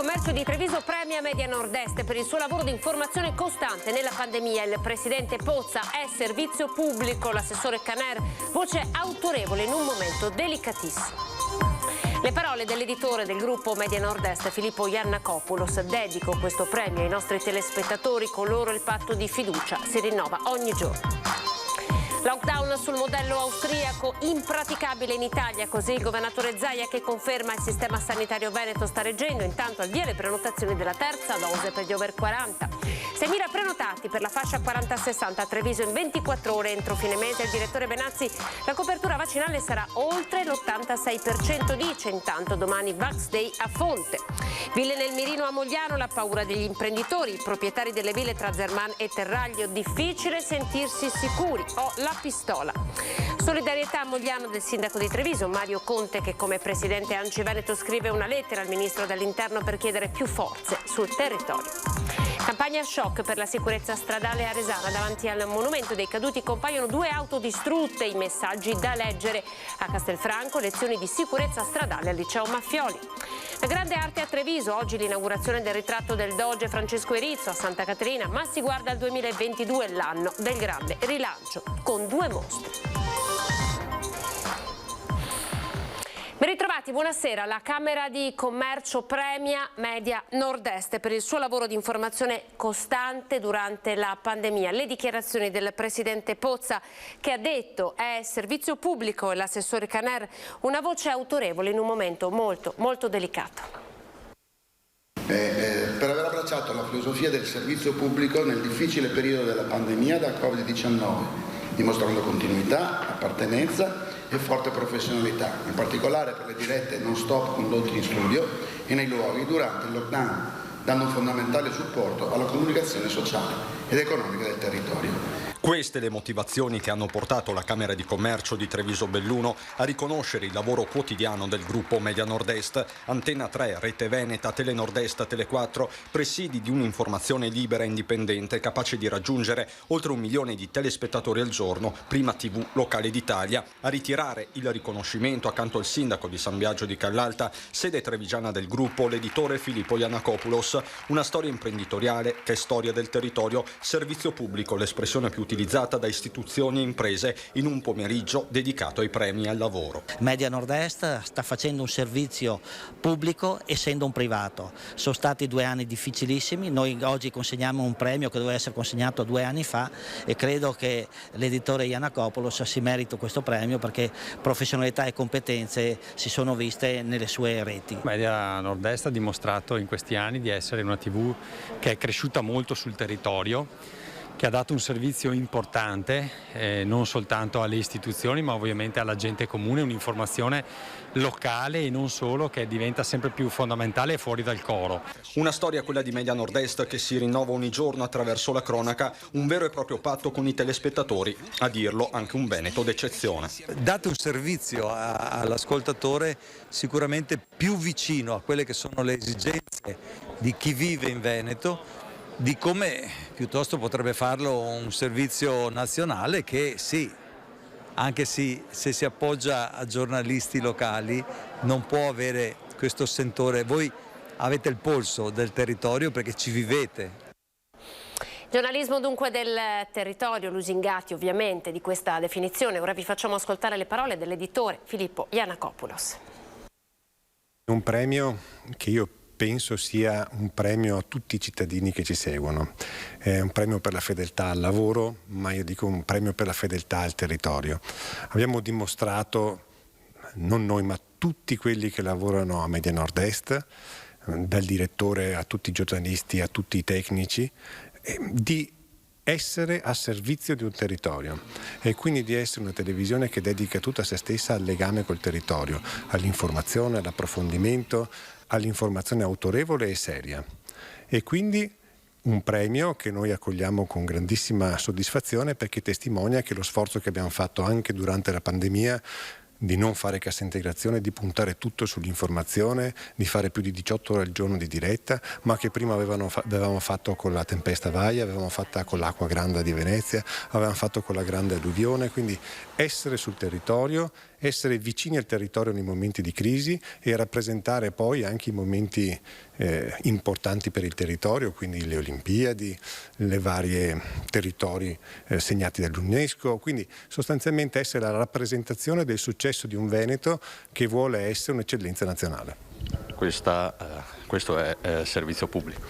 Commercio di Treviso premia Media Nord-Est per il suo lavoro di informazione costante nella pandemia. Il presidente Pozza è servizio pubblico, l'assessore Caner voce autorevole in un momento delicatissimo. Le parole dell'editore del gruppo Media Nord-Est, Filippo Iannakopoulos: dedico questo premio ai nostri telespettatori, con loro il patto di fiducia si rinnova ogni giorno. Lockdown sul modello austriaco, impraticabile in Italia, così il governatore Zaia, che conferma il sistema sanitario veneto sta reggendo. Intanto al via le prenotazioni della terza dose per gli over 40. 6.000 prenotati per la fascia 40-60 a Treviso in 24 ore entro fine mese. Il direttore Benazzi: la copertura vaccinale sarà oltre l'86%, dice. Intanto domani Vax Day a Fonte. Ville nel mirino a Mogliano, la paura degli imprenditori, i proprietari delle ville tra Zerman e Terraglio, difficile sentirsi sicuri. La pistola. Solidarietà a Mogliano del sindaco di Treviso, Mario Conte, che come presidente ANCI Veneto scrive una lettera al ministro dell'Interno per chiedere più forze sul territorio. Campagna shock per la sicurezza stradale a Resana. Davanti al monumento dei caduti compaiono 2 auto distrutte, i messaggi da leggere. A Castelfranco lezioni di sicurezza stradale al liceo Maffioli. La grande arte a Treviso, oggi l'inaugurazione del ritratto del Doge Francesco Erizzo a Santa Caterina, ma si guarda al 2022, l'anno del grande rilancio, con 2 mostre. Ben ritrovati, buonasera. La Camera di Commercio premia Media Nord-Est per il suo lavoro di informazione costante durante la pandemia. Le dichiarazioni del presidente Pozza, che ha detto è servizio pubblico, e l'assessore Caner, una voce autorevole in un momento molto delicato. Per aver abbracciato la filosofia del servizio pubblico nel difficile periodo della pandemia da Covid-19, dimostrando continuità, appartenenza e forte professionalità, in particolare per le dirette non stop condotte in studio e nei luoghi durante il lockdown, dando un fondamentale supporto alla comunicazione sociale ed economica del territorio. Queste le motivazioni che hanno portato la Camera di Commercio di Treviso Belluno a riconoscere il lavoro quotidiano del gruppo Media Nord-Est, Antena 3, Rete Veneta, Tele Nord-Est, Tele 4, presidi di un'informazione libera e indipendente capace di raggiungere oltre 1 milione di telespettatori al giorno, prima TV locale d'Italia. A ritirare il riconoscimento accanto al sindaco di San Biagio di Callalta, sede trevigiana del gruppo, l'editore Filippo Iannakopoulos. Una storia imprenditoriale che è storia del territorio, servizio pubblico, l'espressione più utilizzata da istituzioni e imprese in un pomeriggio dedicato ai premi al lavoro. Media Nord-Est sta facendo un servizio pubblico essendo un privato. Sono stati 2 anni difficilissimi, noi oggi consegniamo un premio che doveva essere consegnato 2 anni fa e credo che l'editore Iannakopoulos si merita questo premio perché professionalità e competenze si sono viste nelle sue reti. Media Nord-Est ha dimostrato in questi anni di essere una TV che è cresciuta molto sul territorio, che ha dato un servizio importante non soltanto alle istituzioni ma ovviamente alla gente comune, un'informazione locale e non solo, che diventa sempre più fondamentale e fuori dal coro. Una storia, quella di Media Nord-Est, che si rinnova ogni giorno attraverso la cronaca, un vero e proprio patto con i telespettatori, a dirlo anche un veneto d'eccezione. Date un servizio all'ascoltatore sicuramente più vicino a quelle che sono le esigenze di chi vive in Veneto, di come piuttosto potrebbe farlo un servizio nazionale che sì, anche se si appoggia a giornalisti locali, non può avere questo sentore. Voi avete il polso del territorio perché ci vivete. Giornalismo dunque del territorio, lusingati ovviamente di questa definizione. Ora vi facciamo ascoltare le parole dell'editore Filippo Iannakopoulos. Un premio che io penso sia un premio a tutti i cittadini che ci seguono. È un premio per la fedeltà al lavoro, ma io dico un premio per la fedeltà al territorio. Abbiamo dimostrato, non noi ma tutti quelli che lavorano a Media Nord-Est, dal direttore a tutti i giornalisti, a tutti i tecnici, di essere a servizio di un territorio e quindi di essere una televisione che dedica tutta se stessa al legame col territorio, all'informazione, all'approfondimento, all'informazione autorevole e seria. E quindi un premio che noi accogliamo con grandissima soddisfazione perché testimonia che lo sforzo che abbiamo fatto anche durante la pandemia di non fare cassa integrazione, di puntare tutto sull'informazione, di fare più di 18 ore al giorno di diretta, ma che prima avevamo fatto con la tempesta Vaia, avevamo fatto con l'acqua grande di Venezia, avevamo fatto con la grande alluvione, quindi essere sul territorio essere vicini al territorio nei momenti di crisi e rappresentare poi anche i momenti importanti per il territorio, quindi le Olimpiadi, le varie territori segnati dall'UNESCO, quindi sostanzialmente essere la rappresentazione del successo di un Veneto che vuole essere un'eccellenza nazionale. Questo è servizio pubblico.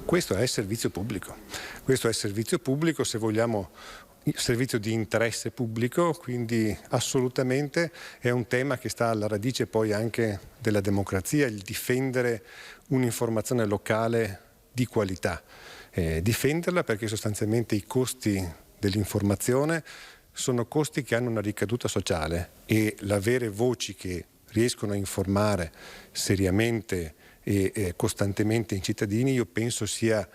Questo è servizio pubblico. Questo è servizio pubblico, se vogliamo, servizio di interesse pubblico, quindi assolutamente è un tema che sta alla radice poi anche della democrazia, il difendere un'informazione locale di qualità. Difenderla perché sostanzialmente i costi dell'informazione sono costi che hanno una ricaduta sociale e l'avere voci che riescono a informare seriamente e costantemente i cittadini, io penso sia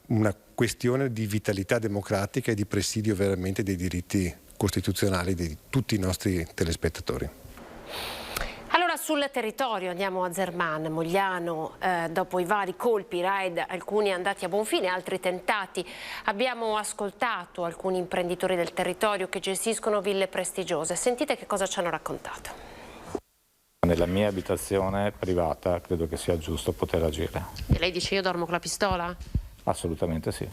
una questione di vitalità democratica e di presidio veramente dei diritti costituzionali di tutti i nostri telespettatori. Allora sul territorio andiamo a Zerman, Mogliano, dopo i vari colpi, raid, alcuni andati a buon fine, altri tentati. Abbiamo ascoltato alcuni imprenditori del territorio che gestiscono ville prestigiose. Sentite che cosa ci hanno raccontato. Nella mia abitazione privata credo che sia giusto poter agire. E lei dice io dormo con la pistola? Assolutamente sì.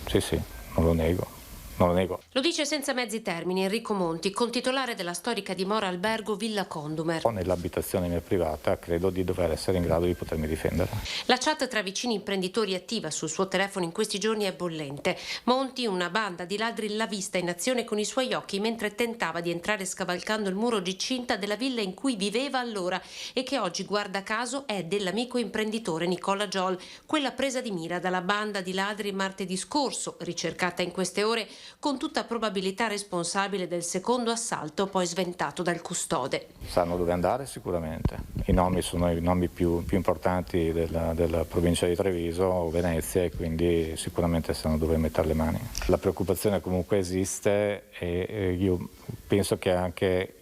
Sì, non lo nego. Non lo nego. Lo dice senza mezzi termini Enrico Monti, contitolare della storica dimora albergo Villa Condumer. Nell'abitazione mia privata credo di dover essere in grado di potermi difendere. La chat tra vicini imprenditori attiva sul suo telefono in questi giorni è bollente. Monti, una banda di ladri, l'ha vista in azione con i suoi occhi mentre tentava di entrare scavalcando il muro di cinta della villa in cui viveva allora e che oggi, guarda caso, è dell'amico imprenditore Nicola Giol, quella presa di mira dalla banda di ladri martedì scorso, ricercata in queste ore, con tutta probabilità responsabile del secondo assalto poi sventato dal custode. Sanno dove andare sicuramente. I nomi sono i nomi più importanti della provincia di Treviso o Venezia e quindi sicuramente sanno dove mettere le mani. La preoccupazione comunque esiste e io penso che anche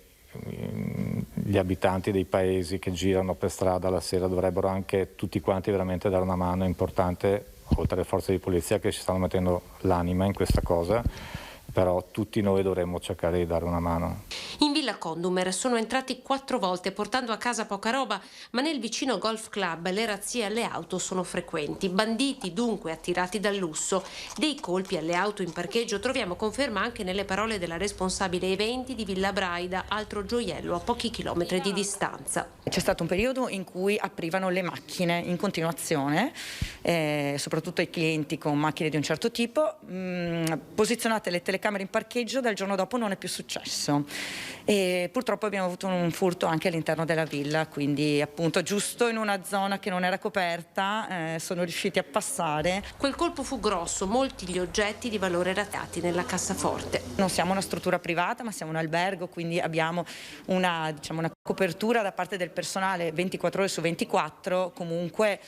gli abitanti dei paesi che girano per strada la sera dovrebbero anche tutti quanti veramente dare una mano importante, oltre alle forze di polizia che ci stanno mettendo l'anima in questa cosa, però tutti noi dovremmo cercare di dare una mano. In Villa Condumer sono entrati 4 volte portando a casa poca roba, ma nel vicino golf club le razzie alle auto sono frequenti. Banditi dunque attirati dal lusso. Dei colpi alle auto in parcheggio troviamo conferma anche nelle parole della responsabile eventi di Villa Braida, altro gioiello a pochi chilometri di distanza. C'è stato un periodo in cui aprivano le macchine in continuazione, soprattutto ai clienti con macchine di un certo tipo, posizionate le telecamere in parcheggio, dal giorno dopo non è più successo. E purtroppo abbiamo avuto un furto anche all'interno della villa, quindi appunto giusto in una zona che non era coperta sono riusciti a passare. Quel colpo fu grosso, molti gli oggetti di valore ratati nella cassaforte. Non siamo una struttura privata ma siamo un albergo, quindi abbiamo una copertura da parte del personale 24 ore su 24, comunque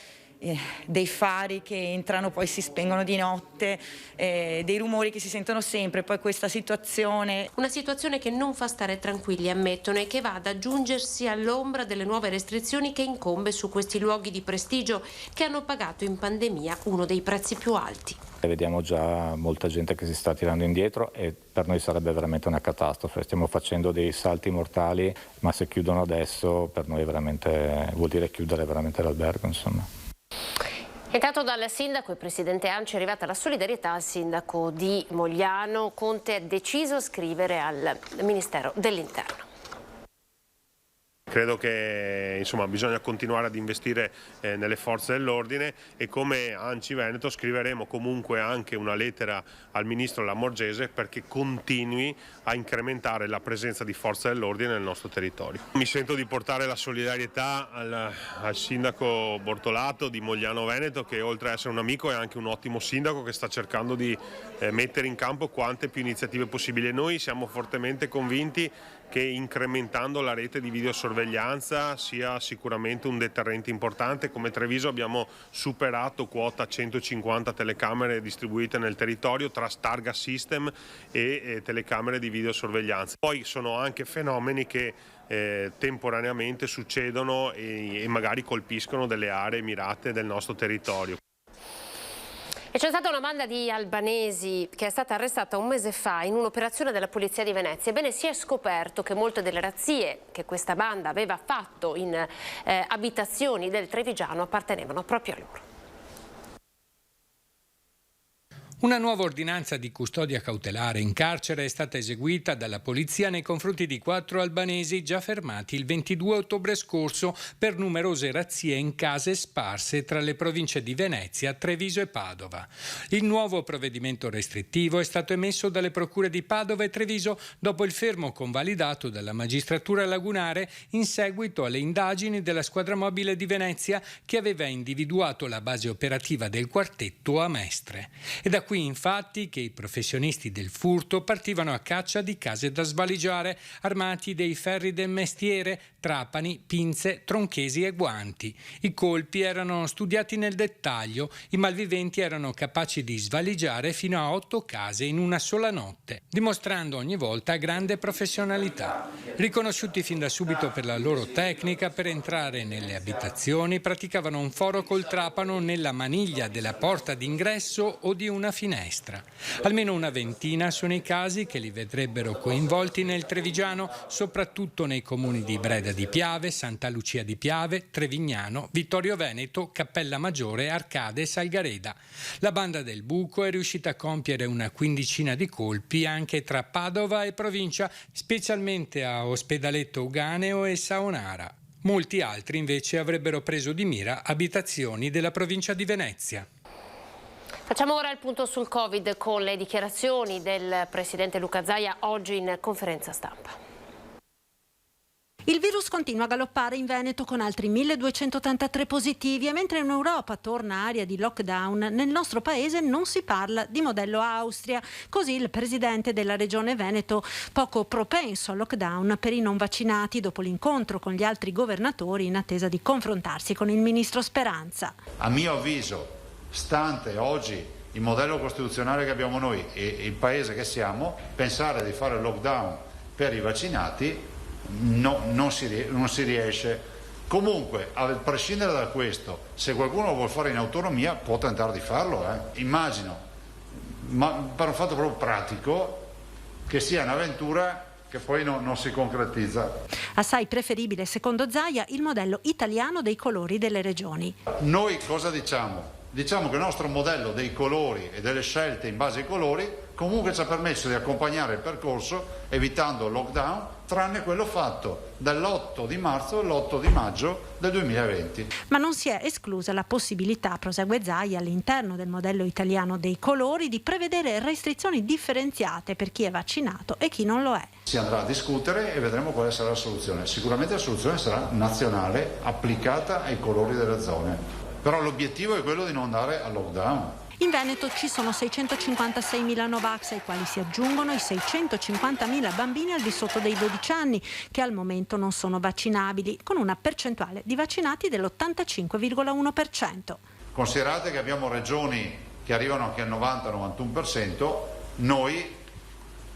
dei fari che entrano poi si spengono di notte, dei rumori che si sentono sempre, poi questa situazione. Una situazione che non fa stare tranquilli, ammettono, e che va ad aggiungersi all'ombra delle nuove restrizioni che incombe su questi luoghi di prestigio che hanno pagato in pandemia uno dei prezzi più alti. Vediamo già molta gente che si sta tirando indietro e per noi sarebbe veramente una catastrofe. Stiamo facendo dei salti mortali, ma se chiudono adesso per noi vuol dire chiudere veramente l'albergo, insomma. Intanto dal sindaco e presidente ANCI è arrivata la solidarietà al sindaco di Mogliano. Conte ha deciso di scrivere al Ministero dell'Interno. Credo che bisogna continuare ad investire nelle forze dell'ordine e come ANCI Veneto scriveremo comunque anche una lettera al ministro Lamorgese perché continui a incrementare la presenza di forze dell'ordine nel nostro territorio. Mi sento di portare la solidarietà al sindaco Bortolato di Mogliano Veneto, che oltre ad essere un amico è anche un ottimo sindaco che sta cercando di mettere in campo quante più iniziative possibili. Noi siamo fortemente convinti che incrementando la rete di videosorveglianza sia sicuramente un deterrente importante. Come Treviso abbiamo superato quota 150 telecamere distribuite nel territorio tra Starga System e telecamere di videosorveglianza. Poi sono anche fenomeni che temporaneamente succedono e magari colpiscono delle aree mirate del nostro territorio. E c'è stata una banda di albanesi che è stata arrestata un mese fa in un'operazione della Polizia di Venezia. Ebbene, si è scoperto che molte delle razzie che questa banda aveva fatto in abitazioni del Trevigiano appartenevano proprio a loro. Una nuova ordinanza di custodia cautelare in carcere è stata eseguita dalla polizia nei confronti di 4 albanesi già fermati il 22 ottobre scorso per numerose razzie in case sparse tra le province di Venezia, Treviso e Padova. Il nuovo provvedimento restrittivo è stato emesso dalle procure di Padova e Treviso dopo il fermo convalidato dalla magistratura lagunare in seguito alle indagini della squadra mobile di Venezia che aveva individuato la base operativa del quartetto a Mestre. E da qui infatti che i professionisti del furto partivano a caccia di case da svaligiare, armati dei ferri del mestiere, trapani, pinze, tronchesi e guanti. I colpi erano studiati nel dettaglio, i malviventi erano capaci di svaligiare fino a 8 case in una sola notte, dimostrando ogni volta grande professionalità. Riconosciuti fin da subito per la loro tecnica, per entrare nelle abitazioni praticavano un foro col trapano nella maniglia della porta d'ingresso o di una finestra. Almeno una ventina sono i casi che li vedrebbero coinvolti nel Trevigiano, soprattutto nei comuni di Breda di Piave, Santa Lucia di Piave, Trevignano, Vittorio Veneto, Cappella Maggiore, Arcade e Salgareda. La banda del Buco è riuscita a compiere una quindicina di colpi anche tra Padova e provincia, specialmente a Ospedaletto Uganeo e Saonara. Molti altri invece avrebbero preso di mira abitazioni della provincia di Venezia. Facciamo ora il punto sul Covid con le dichiarazioni del presidente Luca Zaia oggi in conferenza stampa. Il virus continua a galoppare in Veneto con altri 1283 positivi e mentre in Europa torna aria di lockdown, nel nostro paese non si parla di modello Austria. Così il presidente della regione Veneto, poco propenso al lockdown per i non vaccinati dopo l'incontro con gli altri governatori in attesa di confrontarsi con il ministro Speranza. A mio avviso, stante oggi il modello costituzionale che abbiamo noi e il paese che siamo, pensare di fare il lockdown per i vaccinati non si riesce. Comunque, a prescindere da questo, se qualcuno lo vuole fare in autonomia può tentare di farlo, immagino, ma per un fatto proprio pratico, che sia un'avventura che poi non si concretizza. Assai preferibile, secondo Zaia, il modello italiano dei colori delle regioni. Noi cosa diciamo? Diciamo che il nostro modello dei colori e delle scelte in base ai colori comunque ci ha permesso di accompagnare il percorso evitando il lockdown, tranne quello fatto dall'8 di marzo all'8 di maggio del 2020. Ma non si è esclusa la possibilità, prosegue Zaia, all'interno del modello italiano dei colori di prevedere restrizioni differenziate per chi è vaccinato e chi non lo è. Si andrà a discutere e vedremo quale sarà la soluzione. Sicuramente la soluzione sarà nazionale, applicata ai colori delle zone. Però l'obiettivo è quello di non andare al lockdown. In Veneto ci sono 656.000 Novax, ai quali si aggiungono i 650.000 bambini al di sotto dei 12 anni, che al momento non sono vaccinabili, con una percentuale di vaccinati dell'85,1%. Considerate che abbiamo regioni che arrivano anche al 90-91%, noi,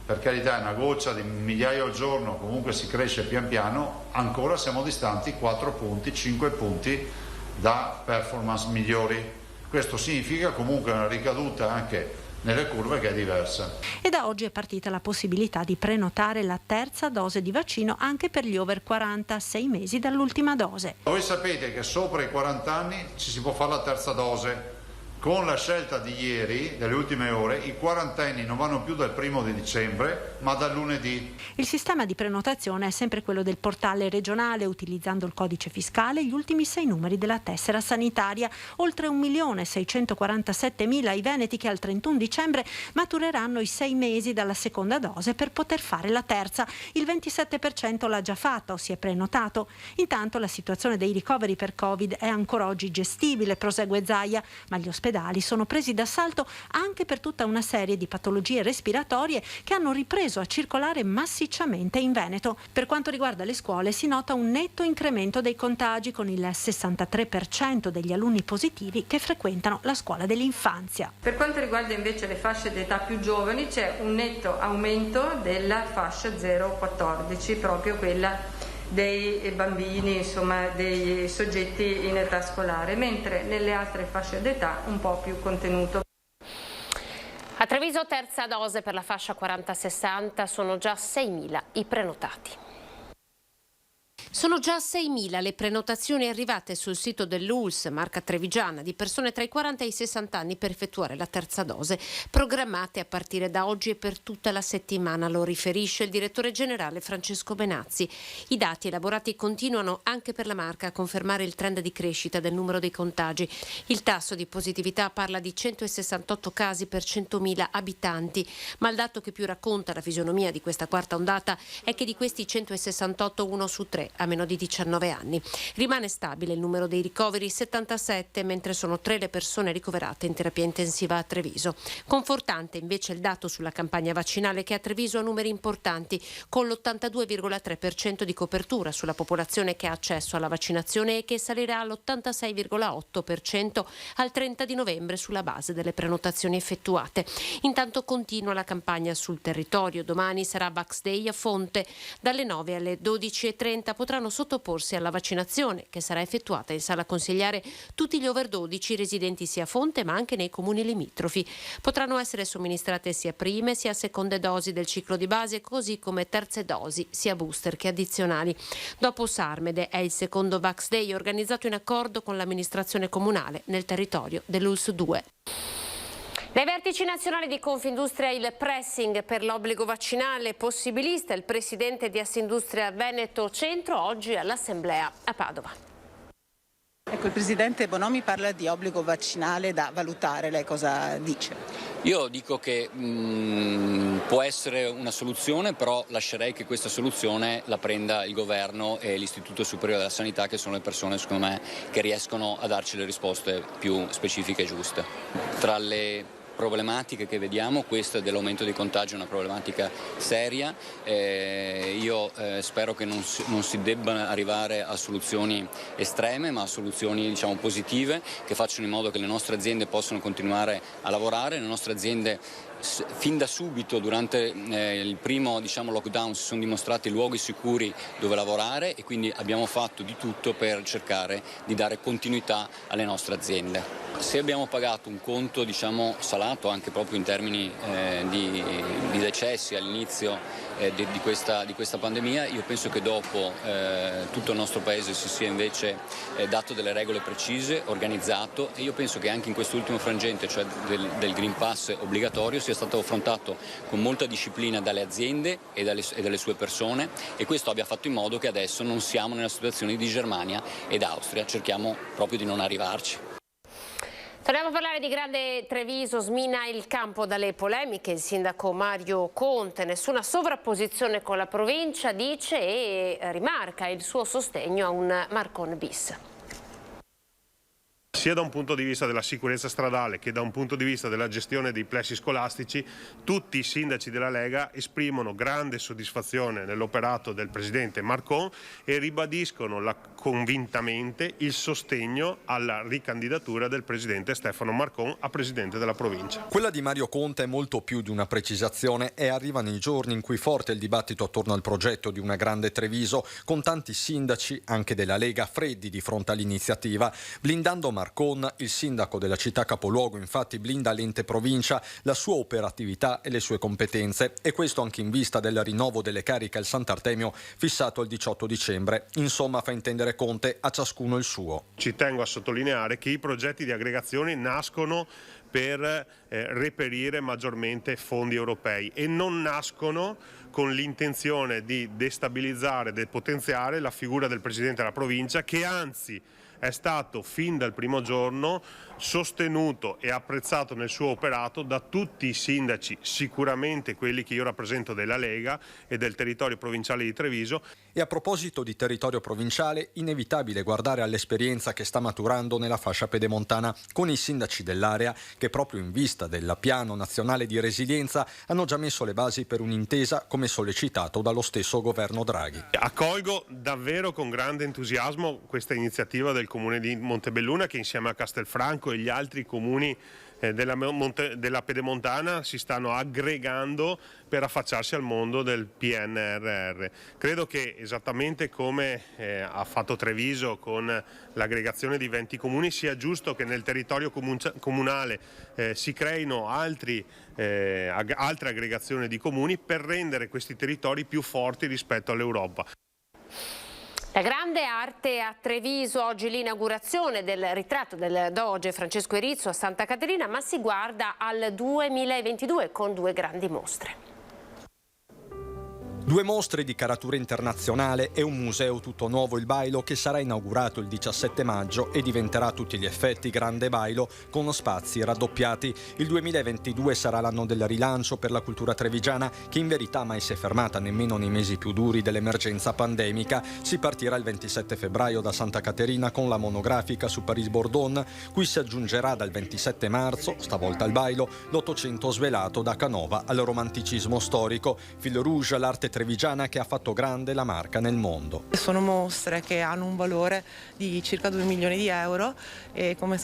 per carità, è una goccia di migliaia al giorno, comunque si cresce pian piano, ancora siamo distanti 4 punti, 5 punti da performance migliori. Questo significa comunque una ricaduta anche nelle curve che è diversa. E da oggi è partita la possibilità di prenotare la terza dose di vaccino anche per gli over 40, 6 mesi dall'ultima dose. Voi sapete che sopra i 40 anni ci si può fare la terza dose. Con la scelta di ieri, delle ultime ore, i quarantenni non vanno più dal 1° di dicembre, ma dal lunedì. Il sistema di prenotazione è sempre quello del portale regionale, utilizzando il codice fiscale e gli ultimi 6 numeri della tessera sanitaria. Oltre 1.647.000 i veneti che al 31 dicembre matureranno i 6 mesi dalla seconda dose per poter fare la terza. Il 27% l'ha già fatta o si è prenotato. Intanto la situazione dei ricoveri per Covid è ancora oggi gestibile, prosegue Zaia, ma gli ospedali sono presi d'assalto anche per tutta una serie di patologie respiratorie che hanno ripreso a circolare massicciamente in Veneto. Per quanto riguarda le scuole si nota un netto incremento dei contagi, con il 63% degli alunni positivi che frequentano la scuola dell'infanzia. Per quanto riguarda invece le fasce d'età più giovani c'è un netto aumento della fascia 0-14, proprio quella dei bambini, insomma dei soggetti in età scolare, mentre nelle altre fasce d'età un po' più contenuto. Treviso terza dose per la fascia 40-60, sono già 6.000 i prenotati. Sono già 6.000 le prenotazioni arrivate sul sito dell'ULSS, marca trevigiana, di persone tra i 40 e i 60 anni per effettuare la terza dose, programmate a partire da oggi e per tutta la settimana, lo riferisce il direttore generale Francesco Benazzi. I dati elaborati continuano anche per la marca a confermare il trend di crescita del numero dei contagi. Il tasso di positività parla di 168 casi per 100.000 abitanti, ma il dato che più racconta la fisionomia di questa quarta ondata è che di questi 168 1 su 3 a meno di 19 anni. Rimane stabile il numero dei ricoveri, 77, mentre sono 3 le persone ricoverate in terapia intensiva a Treviso. Confortante invece il dato sulla campagna vaccinale, che a Treviso ha numeri importanti, con l'82,3% di copertura sulla popolazione che ha accesso alla vaccinazione e che salirà all'86,8% al 30 di novembre sulla base delle prenotazioni effettuate. Intanto continua la campagna sul territorio. Domani sarà Vax Day a Fonte. Dalle 9 alle 12:30 potranno sottoporsi alla vaccinazione, che sarà effettuata in sala consigliare tutti gli over 12 residenti sia a Fonte ma anche nei comuni limitrofi. Potranno essere somministrate sia prime sia seconde dosi del ciclo di base, così come terze dosi sia booster che addizionali. Dopo Sarmede è il secondo Vax Day organizzato in accordo con l'amministrazione comunale nel territorio dell'ULSS 2. Dai vertici nazionali di Confindustria il pressing per l'obbligo vaccinale possibilista il presidente di Assindustria Veneto Centro oggi all'Assemblea a Padova. Ecco, il presidente Bonomi parla di obbligo vaccinale da valutare, lei cosa dice? Io dico che può essere una soluzione, però lascerei che questa soluzione la prenda il governo e l'Istituto Superiore della Sanità, che sono le persone secondo me che riescono a darci le risposte più specifiche e giuste. Tra le problematiche che vediamo, questa dell'aumento dei contagi è una problematica seria. Io spero che non si debba arrivare a soluzioni estreme, ma a soluzioni positive, che facciano in modo che le nostre aziende possano continuare a lavorare. Le nostre aziende fin da subito durante il primo lockdown si sono dimostrati luoghi sicuri dove lavorare, e quindi abbiamo fatto di tutto per cercare di dare continuità alle nostre aziende. Se abbiamo pagato un conto salato anche proprio in termini di decessi all'inizio di questa pandemia, io penso che dopo tutto il nostro paese si sia invece dato delle regole precise, organizzato, e io penso che anche in quest'ultimo frangente, cioè del Green Pass obbligatorio, sia stato affrontato con molta disciplina dalle aziende e dalle sue persone, e questo abbia fatto in modo che adesso non siamo nella situazione di Germania ed Austria, cerchiamo proprio di non arrivarci. Torniamo a parlare di Grande Treviso. Smina il campo dalle polemiche il sindaco Mario Conte, nessuna sovrapposizione con la provincia, dice, e rimarca il suo sostegno a un Marcon bis. Sia da un punto di vista della sicurezza stradale che da un punto di vista della gestione dei plessi scolastici, tutti i sindaci della Lega esprimono grande soddisfazione nell'operato del presidente Marcon e ribadiscono convintamente il sostegno alla ricandidatura del presidente Stefano Marcon a presidente della provincia. Quella di Mario Conte è molto più di una precisazione e arriva nei giorni in cui forte il dibattito attorno al progetto di una Grande Treviso, con tanti sindaci, anche della Lega, freddi di fronte all'iniziativa. Blindando Marcon, il sindaco della città capoluogo infatti blinda l'ente provincia, la sua operatività e le sue competenze, e questo anche in vista del rinnovo delle cariche al Sant'Artemio fissato il 18 dicembre. Insomma, fa intendere Conte, a ciascuno il suo. Ci tengo a sottolineare che i progetti di aggregazione nascono per reperire maggiormente fondi europei e non nascono con l'intenzione di destabilizzare, depotenziare la figura del presidente della provincia, che anzi è stato fin dal primo giorno sostenuto e apprezzato nel suo operato da tutti i sindaci, sicuramente quelli che io rappresento della Lega e del territorio provinciale di Treviso. E a proposito di territorio provinciale, inevitabile guardare all'esperienza che sta maturando nella fascia pedemontana con i sindaci dell'area, che proprio in vista del Piano Nazionale di Resilienza hanno già messo le basi per un'intesa, come sollecitato dallo stesso governo Draghi. Accolgo davvero con grande entusiasmo questa iniziativa del comune di Montebelluna, che insieme a Castelfranco e gli altri comuni della Pedemontana si stanno aggregando per affacciarsi al mondo del PNRR. Credo che esattamente come ha fatto Treviso con l'aggregazione di 20 comuni sia giusto che nel territorio comunale si creino altre aggregazioni di comuni per rendere questi territori più forti rispetto all'Europa. La grande arte a Treviso, oggi l'inaugurazione del ritratto del Doge Francesco Erizzo a Santa Caterina, ma si guarda al 2022 con 2 grandi mostre. 2 mostre di caratura internazionale e un museo tutto nuovo, il Bailo, che sarà inaugurato il 17 maggio e diventerà a tutti gli effetti grande Bailo con spazi raddoppiati. Il 2022 sarà l'anno del rilancio per la cultura trevigiana, che in verità mai si è fermata nemmeno nei mesi più duri dell'emergenza pandemica. Si partirà il 27 febbraio da Santa Caterina con la monografica su Paris-Bordone, cui si aggiungerà dal 27 marzo, stavolta al Bailo, l'Ottocento svelato da Canova al romanticismo storico. Fil rouge, l'arte trevigiana che ha fatto grande la marca nel mondo. Sono mostre che hanno un valore di circa 2 milioni di euro e come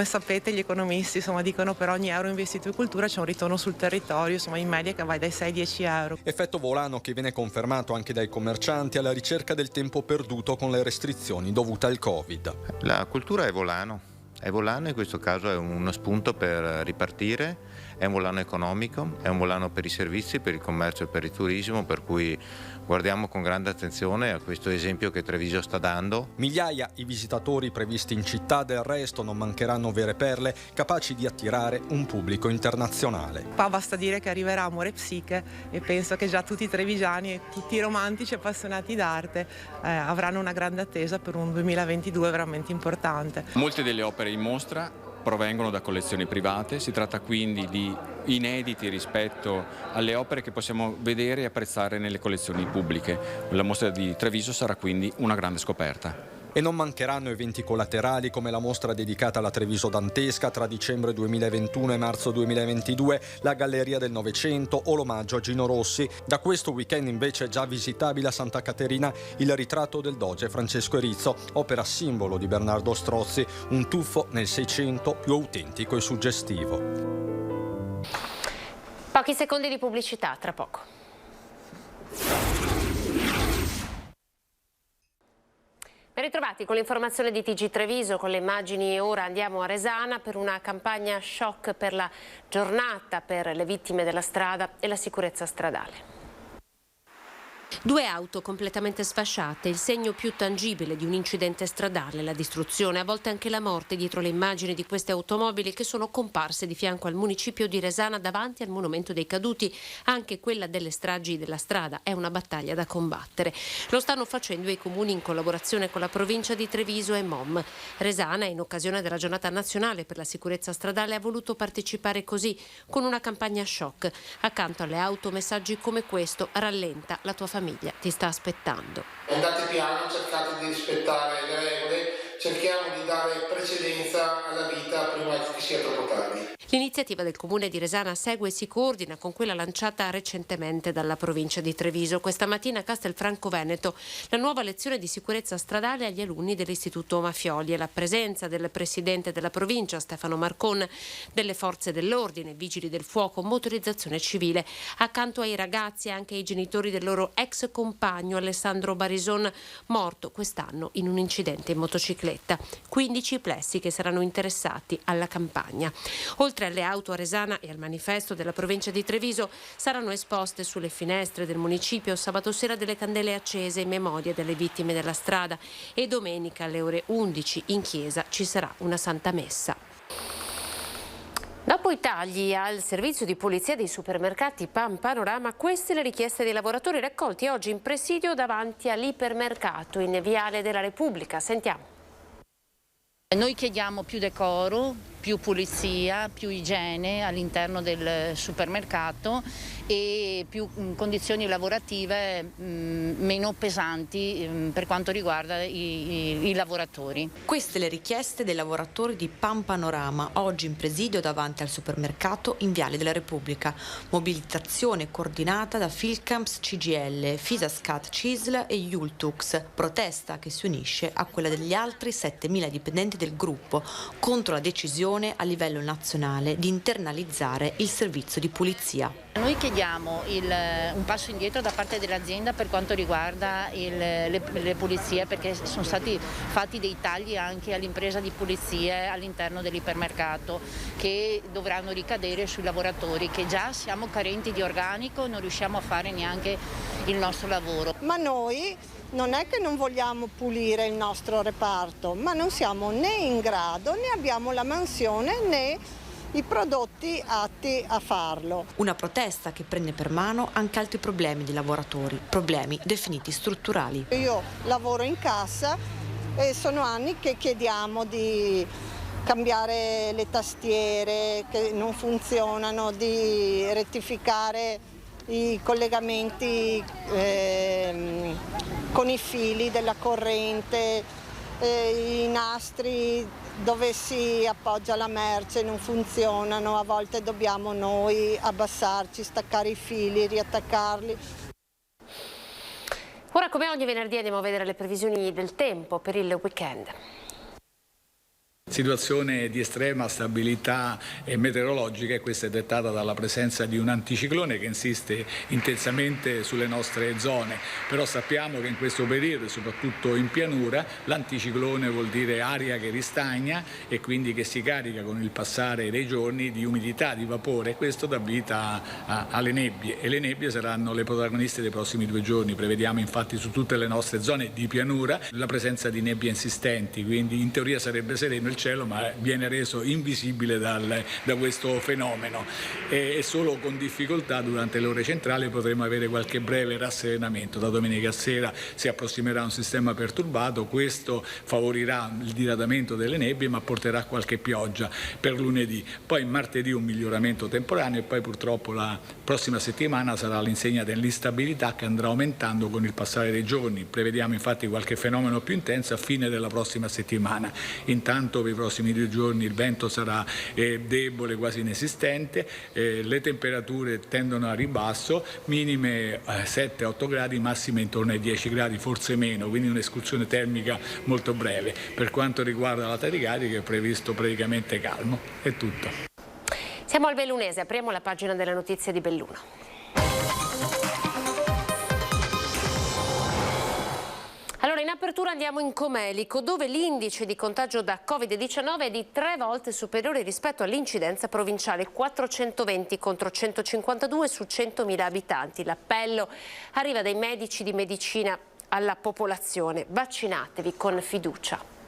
sapete gli economisti dicono per ogni euro investito in cultura c'è un ritorno sul territorio in media che va dai 6 ai 10 euro. Effetto volano che viene confermato anche dai commercianti alla ricerca del tempo perduto con le restrizioni dovute al Covid. La cultura è volano in questo caso è uno spunto per ripartire. È un volano economico, è un volano per i servizi, per il commercio e per il turismo, per cui guardiamo con grande attenzione a questo esempio che Treviso sta dando. Migliaia i visitatori previsti in città, del resto non mancheranno vere perle capaci di attirare un pubblico internazionale. Qua basta dire che arriverà Amore Psiche e penso che già tutti i trevigiani e tutti i romantici appassionati d'arte avranno una grande attesa per un 2022 veramente importante. Molte delle opere in mostra provengono da collezioni private, si tratta quindi di inediti rispetto alle opere che possiamo vedere e apprezzare nelle collezioni pubbliche. La mostra di Treviso sarà quindi una grande scoperta. E non mancheranno eventi collaterali come la mostra dedicata alla Treviso dantesca tra dicembre 2021 e marzo 2022, la Galleria del Novecento o l'omaggio a Gino Rossi. Da questo weekend invece è già visitabile a Santa Caterina il ritratto del Doge Francesco Erizzo, opera simbolo di Bernardo Strozzi, un tuffo nel Seicento più autentico e suggestivo. Pochi secondi di pubblicità, tra poco. Ben ritrovati con l'informazione di TG Treviso, con le immagini. Ora andiamo a Resana per una campagna shock per la giornata per le vittime della strada e la sicurezza stradale. 2 auto completamente sfasciate, il segno più tangibile di un incidente stradale, la distruzione, a volte anche la morte dietro le immagini di queste automobili che sono comparse di fianco al municipio di Resana davanti al monumento dei caduti. Anche quella delle stragi della strada è una battaglia da combattere. Lo stanno facendo i comuni in collaborazione con la provincia di Treviso e MOM. Resana, in occasione della giornata nazionale per la sicurezza stradale, ha voluto partecipare così, con una campagna shock. Accanto alle auto messaggi come questo: rallenta, la tua famiglia ti sta aspettando. Andate piano, cercate di rispettare le regole, cerchiamo di dare precedenza alla vita prima che sia troppo tardi. L'iniziativa del Comune di Resana segue e si coordina con quella lanciata recentemente dalla provincia di Treviso. Questa mattina a Castelfranco Veneto la nuova lezione di sicurezza stradale agli alunni dell'Istituto Mafioli e la presenza del presidente della provincia Stefano Marcon, delle forze dell'ordine, vigili del fuoco, motorizzazione civile. Accanto ai ragazzi anche i genitori del loro ex compagno Alessandro Barison, morto quest'anno in un incidente in motocicletta. 15 plessi che saranno interessati alla campagna. Oltre alle auto a Resana e al manifesto della provincia di Treviso saranno esposte sulle finestre del municipio sabato sera delle candele accese in memoria delle vittime della strada e domenica alle ore 11 in chiesa ci sarà una santa messa. Dopo i tagli al servizio di polizia dei supermercati Panorama, queste le richieste dei lavoratori raccolti oggi in presidio davanti all'ipermercato in Viale della Repubblica. Sentiamo. Noi chiediamo più decoro, più pulizia, più igiene all'interno del supermercato e più condizioni lavorative meno pesanti per quanto riguarda i lavoratori. Queste le richieste dei lavoratori di Pampanorama, oggi in presidio davanti al supermercato in Viale della Repubblica. Mobilitazione coordinata da Filcamps CGL, Fisascat CISL e Jultux. Protesta che si unisce a quella degli altri 7.000 dipendenti del gruppo contro la decisione a livello nazionale di internalizzare il servizio di pulizia. Noi chiediamo un passo indietro da parte dell'azienda per quanto riguarda le pulizie, perché sono stati fatti dei tagli anche all'impresa di pulizie all'interno dell'ipermercato che dovranno ricadere sui lavoratori, che già siamo carenti di organico e non riusciamo a fare neanche il nostro lavoro. Ma noi non è che non vogliamo pulire il nostro reparto, ma non siamo né in grado, né abbiamo la mansione né i prodotti atti a farlo. Una protesta che prende per mano anche altri problemi dei lavoratori, problemi definiti strutturali. Io lavoro in cassa e sono anni che chiediamo di cambiare le tastiere che non funzionano, di rettificare i collegamenti con i fili della corrente, i nastri dove si appoggia la merce non funzionano, a volte dobbiamo noi abbassarci, staccare i fili, riattaccarli. Ora, come ogni venerdì, andiamo a vedere le previsioni del tempo per il weekend. Situazione di estrema stabilità meteorologica, e questa è dettata dalla presenza di un anticiclone che insiste intensamente sulle nostre zone, però sappiamo che in questo periodo, soprattutto in pianura, l'anticiclone vuol dire aria che ristagna e quindi che si carica con il passare dei giorni di umidità, di vapore, e questo dà vita alle nebbie, e le nebbie saranno le protagoniste dei prossimi 2 giorni. Prevediamo infatti su tutte le nostre zone di pianura la presenza di nebbie insistenti, quindi in teoria sarebbe sereno il cielo, ma viene reso invisibile da questo fenomeno, e solo con difficoltà durante le ore centrali potremo avere qualche breve rasserenamento. Da domenica sera si approssimerà un sistema perturbato, questo favorirà il diradamento delle nebbie ma porterà qualche pioggia per lunedì, poi martedì un miglioramento temporaneo e poi purtroppo la prossima settimana sarà all'insegna dell'instabilità che andrà aumentando con il passare dei giorni. Prevediamo infatti qualche fenomeno più intenso a fine della prossima settimana. Intanto per i prossimi 2 giorni il vento sarà debole, quasi inesistente, le temperature tendono a ribasso, minime 7-8 gradi, massime intorno ai 10 gradi, forse meno, quindi un'escursione termica molto breve. Per quanto riguarda la Taricarica è previsto praticamente calmo. È tutto. Siamo al Bellunese, apriamo la pagina delle notizie di Belluno. Allora, in apertura andiamo in Comelico, dove l'indice di contagio da Covid-19 è di 3 volte superiore rispetto all'incidenza provinciale, 420 contro 152 su 100.000 abitanti. L'appello arriva dai medici di medicina alla popolazione: vaccinatevi con fiducia.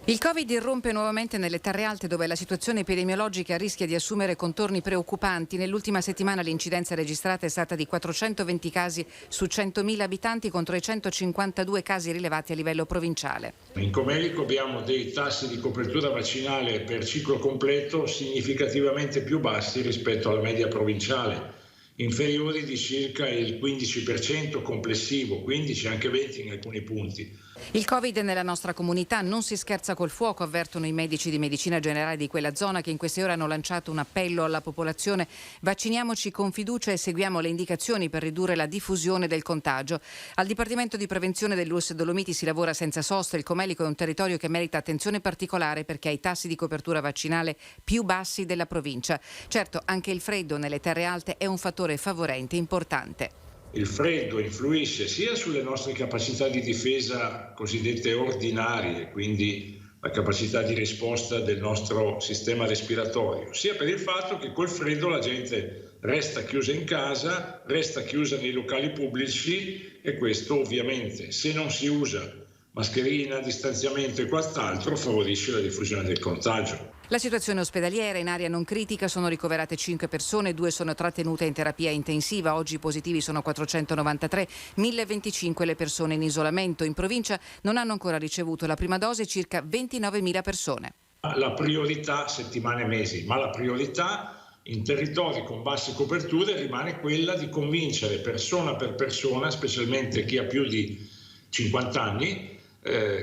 Il Covid irrompe nuovamente nelle terre alte, dove la situazione epidemiologica rischia di assumere contorni preoccupanti. Nell'ultima settimana l'incidenza registrata è stata di 420 casi su 100.000 abitanti contro i 152 casi rilevati a livello provinciale. In Comelico abbiamo dei tassi di copertura vaccinale per ciclo completo significativamente più bassi rispetto alla media provinciale, inferiori di circa il 15% complessivo, 15 anche 20 in alcuni punti. Il Covid nella nostra comunità, non si scherza col fuoco, avvertono i medici di medicina generale di quella zona, che in queste ore hanno lanciato un appello alla popolazione: vacciniamoci con fiducia e seguiamo le indicazioni per ridurre la diffusione del contagio. Al Dipartimento di Prevenzione dell'US Dolomiti si lavora senza sosta. Il Comelico è un territorio che merita attenzione particolare perché ha i tassi di copertura vaccinale più bassi della provincia. Certo, anche il freddo nelle terre alte è un fattore favorente importante. Il freddo influisce sia sulle nostre capacità di difesa cosiddette ordinarie, quindi la capacità di risposta del nostro sistema respiratorio, sia per il fatto che col freddo la gente resta chiusa in casa, resta chiusa nei locali pubblici, e questo ovviamente, se non si usa mascherina, distanziamento e quant'altro, favorisce la diffusione del contagio. La situazione ospedaliera: in area non critica sono ricoverate 5 persone, 2 sono trattenute in terapia intensiva. Oggi i positivi sono 493, 1025 le persone in isolamento. In provincia non hanno ancora ricevuto la prima dose circa 29.000 persone. la priorità settimane e mesi, ma la priorità in territori con basse coperture rimane quella di convincere persona per persona, specialmente chi ha più di 50 anni,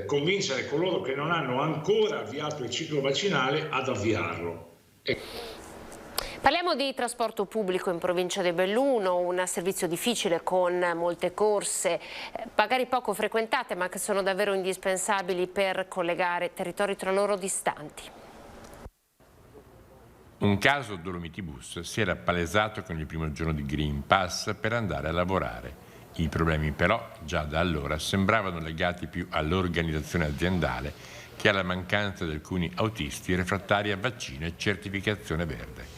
convincere coloro che non hanno ancora avviato il ciclo vaccinale ad avviarlo. Parliamo di trasporto pubblico in provincia di Belluno, un servizio difficile con molte corse, magari poco frequentate, ma che sono davvero indispensabili per collegare territori tra loro distanti. Un caso Dolomiti Bus si era palesato con il primo giorno di Green Pass per andare a lavorare. I problemi però già da allora sembravano legati più all'organizzazione aziendale che alla mancanza di alcuni autisti refrattari a vaccino e certificazione verde.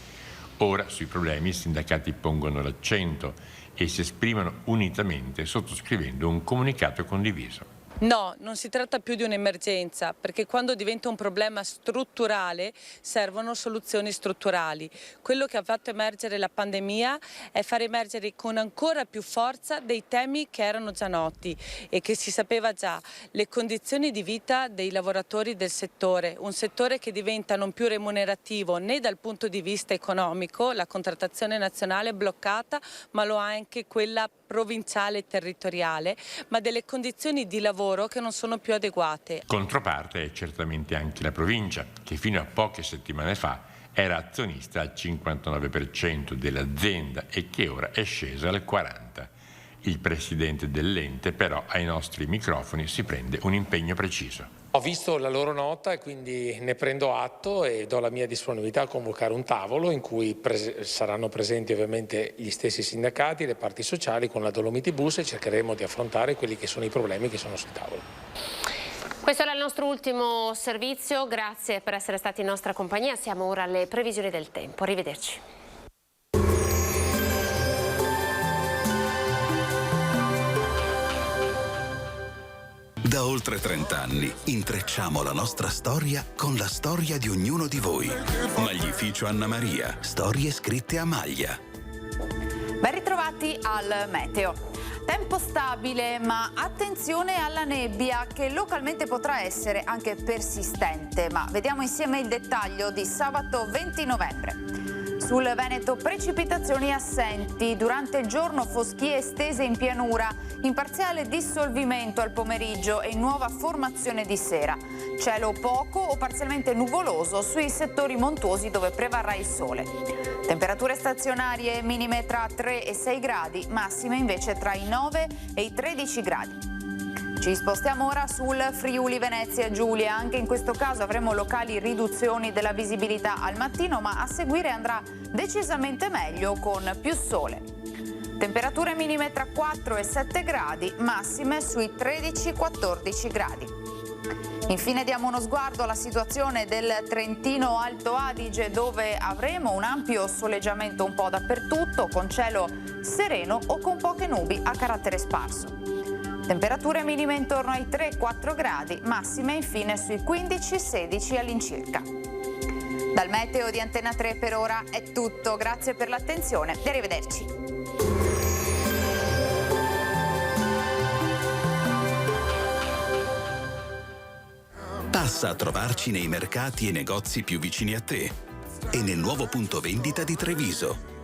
Ora sui problemi i sindacati pongono l'accento e si esprimono unitamente sottoscrivendo un comunicato condiviso. No, non si tratta più di un'emergenza, perché quando diventa un problema strutturale servono soluzioni strutturali. Quello che ha fatto emergere la pandemia è far emergere con ancora più forza dei temi che erano già noti e che si sapeva già, le condizioni di vita dei lavoratori del settore, un settore che diventa non più remunerativo né dal punto di vista economico, la contrattazione nazionale è bloccata, ma lo ha anche quella provinciale e territoriale, ma delle condizioni di lavoro che non sono più adeguate. Controparte è certamente anche la provincia, che fino a poche settimane fa era azionista al 59% dell'azienda e che ora è scesa al 40%. Il presidente dell'ente però ai nostri microfoni si prende un impegno preciso. Ho visto la loro nota e quindi ne prendo atto e do la mia disponibilità a convocare un tavolo in cui saranno presenti ovviamente gli stessi sindacati, le parti sociali con la Dolomiti Bus e cercheremo di affrontare quelli che sono i problemi che sono sul tavolo. Questo era il nostro ultimo servizio, grazie per essere stati in nostra compagnia, siamo ora alle previsioni del tempo, arrivederci. Da oltre 30 anni intrecciamo la nostra storia con la storia di ognuno di voi. Maglificio Anna Maria, storie scritte a maglia. Ben ritrovati al meteo. Tempo stabile, ma attenzione alla nebbia che localmente potrà essere anche persistente. Ma vediamo insieme il dettaglio di sabato 20 novembre. Sul Veneto precipitazioni assenti, durante il giorno foschie estese in pianura, in parziale dissolvimento al pomeriggio e nuova formazione di sera. Cielo poco o parzialmente nuvoloso sui settori montuosi dove prevarrà il sole. Temperature stazionarie minime tra 3 e 6 gradi, massime invece tra i 9 e i 13 gradi. Ci spostiamo ora sul Friuli Venezia Giulia, anche in questo caso avremo locali riduzioni della visibilità al mattino, ma a seguire andrà decisamente meglio con più sole. Temperature minime tra 4 e 7 gradi, massime sui 13-14 gradi. Infine diamo uno sguardo alla situazione del Trentino Alto Adige, dove avremo un ampio soleggiamento un po' dappertutto, con cielo sereno o con poche nubi a carattere sparso. Temperature minime intorno ai 3-4 gradi, massime infine sui 15-16 all'incirca. Dal meteo di Antena 3 per ora è tutto, grazie per l'attenzione e arrivederci. Passa a trovarci nei mercati e negozi più vicini a te e nel nuovo punto vendita di Treviso.